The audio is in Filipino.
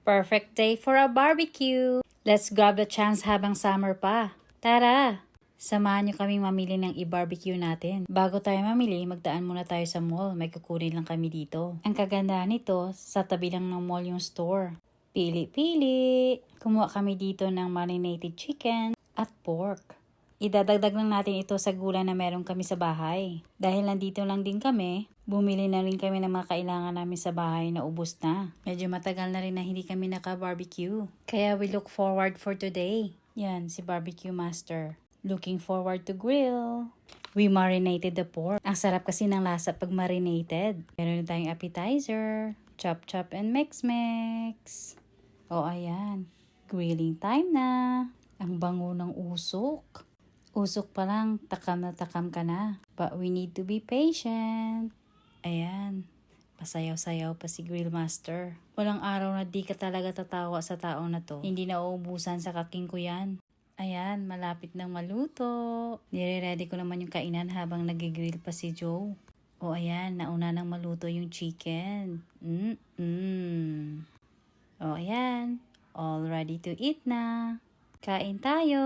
Perfect day for a barbecue! Let's grab the chance habang summer pa. Tara! Samahan niyo kaming mamili ng i-barbecue natin. Bago tayo mamili, magdaan muna tayo sa mall. May kukunin lang kami dito. Ang kagandahan nito, sa tabi lang ng mall yung store. Pili-pili! Kumuha kami dito ng marinated chicken at pork. Idadagdag lang natin ito sa gulay na meron kami sa bahay. Dahil nandito lang din kami, bumili na rin kami ng mga kailangan namin sa bahay na ubos na. Medyo matagal na rin na hindi kami naka-barbecue. Kaya we look forward for today. Yan, si Barbecue Master. Looking forward to grill. We marinated the pork. Ang sarap kasi ng lasa pag marinated. Meron na tayong appetizer. Chop chop and mix mix. O ayan, grilling time na. Ang bango ng usok. Usok pa lang, takam na takam ka na. But we need to be patient. Ayan, pasayaw-sayaw pa si Grill Master. Walang araw na di ka talaga tatawa sa taong na to. Hindi na uubusan sa kaking ko yan. Ayan, malapit nang maluto. Nire-ready ko naman yung kainan habang nagigrill pa si Joe. O ayan, nauna nang maluto yung chicken. O ayan, all ready to eat na. Kain tayo!